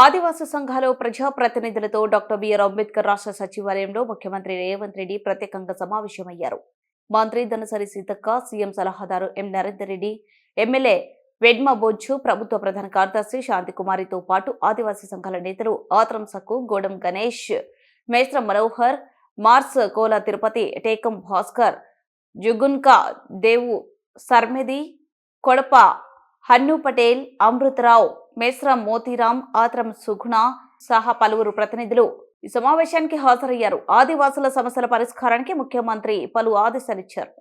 ఆదివాసీ సంఘాలు ప్రజాప్రతినిధులతో doctor BR Ambedkar రాష్ట్ర సచివాలయంలో ముఖ్యమంత్రి రేవంత్ రెడ్డి ప్రత్యేకంగా సమావేశమయ్యారు. మంత్రి ధనసరి సీతక్క, సీఎం సలహాదారు ఎం నరేందర్ రెడ్డి, ఎమ్మెల్యే వెడ్మ బొజ్జు, ప్రభుత్వ ప్రధాన కార్యదర్శి శాంతికుమారితో పాటు ఆదివాసీ సంఘాల నేతలు ఆత్రం సక్కు, గోడం గణేష్, మేస్త్రం మనోహర్, మార్స్ కోల తిరుపతి, టేకం భాస్కర్, జుగున్కా దేవు, సర్మెది, కొడప హన్ను పటేల్, అమృతరావు, మేస్రం మోతీరాం, ఆత్రం సుగుణ సహా పలువురు ప్రతినిధులు ఈ సమావేశానికి హాజరయ్యారు. ఆదివాసుల సమస్యల పరిష్కారానికి ముఖ్యమంత్రి పలు ఆదేశాలిచ్చారు.